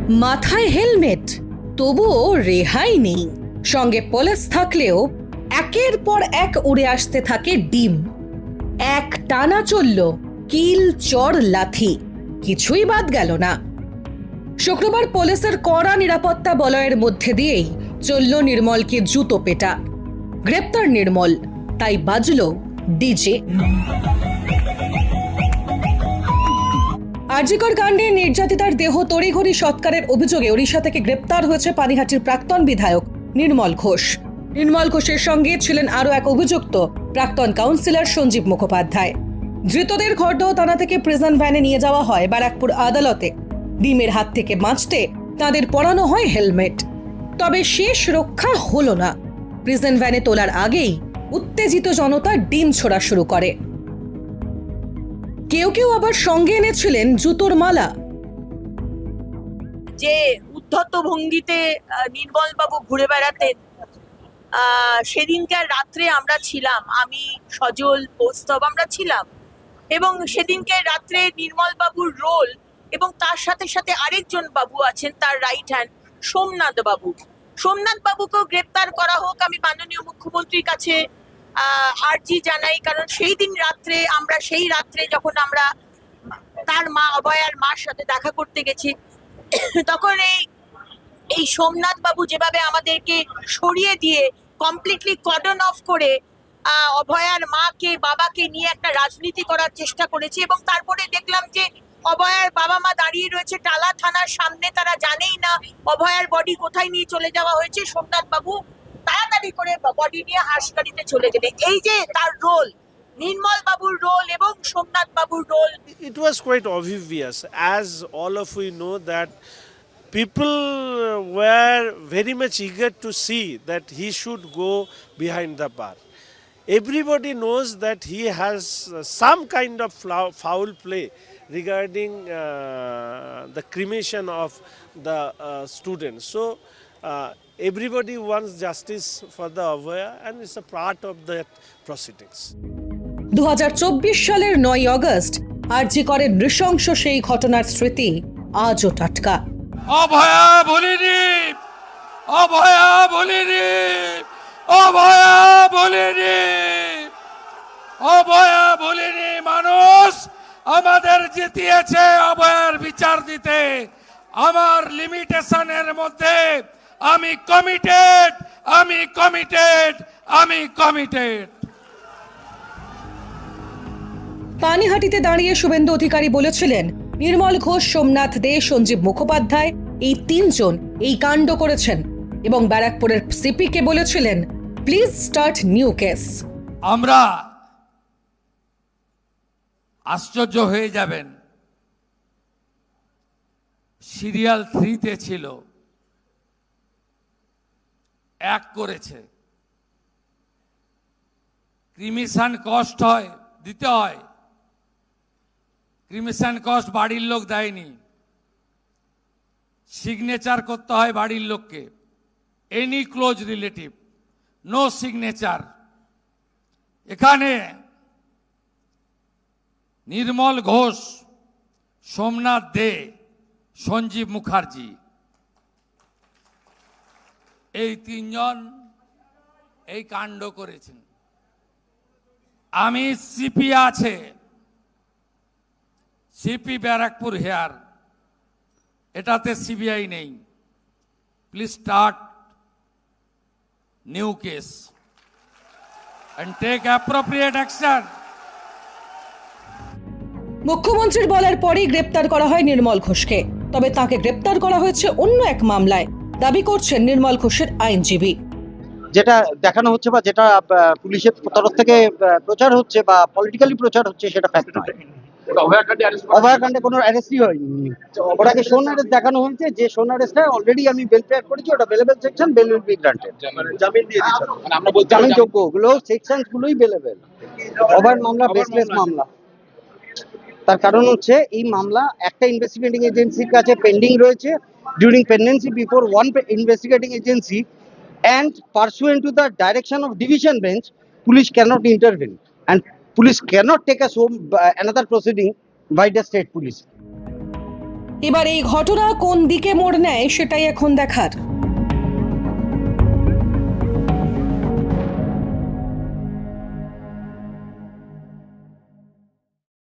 মাথায় হেলমেট, তবুও রেহাই নেই। সঙ্গে পুলিশ থাকলেও একের পর এক উড়ে আসতে থাকে ডিম। এক টানা চলল কিল, চড়, লাথি, কিছুই বাদ গেল না। শুক্রবার পুলিশের কড়া নিরাপত্তা বলয়ের মধ্যে দিয়েই চলল নির্মলকে জুতো পেটা। গ্রেপ্তার নির্মল, তাই বাজল ডিজে। আরজিকর কাণ্ডে নির্যাতিতার দেহ তড়িঘড়ি সৎকারের অভিযোগে ওড়িশা থেকে গ্রেপ্তার হয়েছে পানিহাটির প্রাক্তন বিধায়ক নির্মল ঘোষ। নির্মল ঘোষের সঙ্গে ছিলেন আরও এক অভিযুক্ত প্রাক্তন কাউন্সিলর সঞ্জীব মুখোপাধ্যায়। ধৃতদের খড়দহ থানা থেকে প্রিজন ভ্যানে নিয়ে যাওয়া হয় ব্যারাকপুর আদালতে। ডিমের হাত থেকে বাঁচতে তাদের পরানো হয় হেলমেট, তবে শেষ রক্ষা হলো না। প্রিজন ভ্যানে তোলার আগেই উত্তেজিত জনতা ডিম ছোড়া শুরু করে। কেউ কেউ আবার সঙ্গে এনেছিলেন জুতোর মালা। যে উদ্ধত ভঙ্গিতে নির্মল বাবু ঘুরে বেড়াতেন, সেদিনকার রাত্রে আমরা ছিলাম, আমি, সজল, কৌস্তব, আমরা ছিলাম। এবং সেদিনকে রাত্রে নির্মল বাবুর রোল এবং তার সাথে সাথে আরেকজন বাবু আছেন, তার রাইট হ্যান্ড, সোমনাথ বাবু। সোমনাথ বাবুকেও গ্রেপ্তার করা হোক, আমি মাননীয় মুখ্যমন্ত্রীর কাছে আর্জি জানাই। কারণ সেই দিন রাত্রে সেই রাত্রে যখন আমরা তার মা অভয়ার মার সাথে দেখা করতে গেছি, তখন এই সোমনাথ বাবু যেভাবে আমাদেরকে সরিয়ে দিয়ে কমপ্লিটলি কর্ডন অফ করে অভয়ার মাকে, বাবাকে নিয়ে একটা রাজনীতি করার চেষ্টা করেছে। এবং তারপরে দেখলাম যে অভয়ার বাবা মা দাঁড়িয়ে রয়েছে টালা থানার সামনে, তারা জানেই না অভয়ার বডি কোথায় নিয়ে চলে যাওয়া হয়েছে। সোমনাথ বাবু তাড়াতাড়ি করে বডি নিয়ে হাসগাড়িতে চলে গেলে। এই যে তার রোল, নির্মল বাবুর রোল এবং সোমনাথ বাবুর role. It was quite obvious, as all of we know, that people were very much eager to see that he should go behind the bar. Everybody knows that he has some kind of foul play regarding the cremation of the students. So everybody wants justice for the Abhaya, and it's a part of that proceedings. 2024 সালের 9 August আরজিকরের নৃশংস সেই ঘটনার স্মৃতি আজও টাটকা। অভয়া বলিনি, অভয়া বলিনি, অভয়া বলিনি, অভয়া বলিনি। মানুষ আমাদের জিতিয়েছে অভয়ার বিচার দিতে। আমার লিমিটেশনের মধ্যে আমি কমিটেড, আমি কমিটেড, আমি কমিটেড। পানিহাটিতে দাঁড়িয়ে শুভেন্দু অধিকারী বলেছিলেন, নির্মল ঘোষ, সোমনাথ দে, সঞ্জীব মুখোপাধ্যায় এই তিনজন এই কাণ্ড করেছেন। এবং ব্যারাকপুরের সিপি কে বলেছিলেন, প্লিজ স্টার্ট নিউ কেস। আমরা আশ্চর্য হয়ে যাবেন, সিরিয়াল 3-তে ছিল, 1 করেছে। ক্রিমিশন কস্ট হয়, দিতে হয়। ক্রিমিশন কস্ট বাড়ির লোক দেয়নি, সিগনেচার করতে হয় বাড়ির লোককে। Any close relative, no signature. এখানে নির্মল ঘোষ, সোমনাথ দে, সঞ্জীব মুখার্জি, এই তিনজন এই কাণ্ড করেছেন। আমি সিপি আছে, সিপি ব্যারাকপুর হেয়ার, এটাতে সিবিআই নেই। Please start new case and take appropriate action. মুখ্যমন্ত্রীর বলার পরেই গ্রেপ্তার করা হয় নির্মল ঘোষকে। তবে তাকে গ্রেপ্তার করা হয়েছে অন্য এক মামলায়, দাবি করছেন নির্মল ঘোষের আইনজীবী। যেটা দেখানো হচ্ছে বা যেটা পুলিশের তরফ থেকে প্রচার হচ্ছে বা পলিটিক্যালি প্রচার হচ্ছে, সেটা ফ্যাক্ট নয়। অভয়াকাণ্ডে কোনো অ্যারেস্টই হয়নি। ওটাকে শোন অ্যারেস্ট দেখানো হয়েছে, যে শোন অ্যারেস্টটা অলরেডি আমি বেল পেয়ার করেছি, ওটা bailable section, bail will be granted. জামিন দিয়ে দিচ্ছেন, মানে আমরা বলছি জামিন যোগ্য গুলো সেকশনস গুলোই বেলেবল। অভয়ার মামলা বেসলেস মামলা। তার কারণ হচ্ছে এই মামলা একটা ইনভেস্টিগেটিং এজেন্সির কাছে পেন্ডিং রয়েছে, during পেন্ডেন্সি before one investigating agency, and pursuant to the direction of division bench, police cannot intervene and police cannot take us home another proceeding by the state police. এবার এই ঘটনা কোন দিকে মোড় নেয় সেটাই এখন দেখার।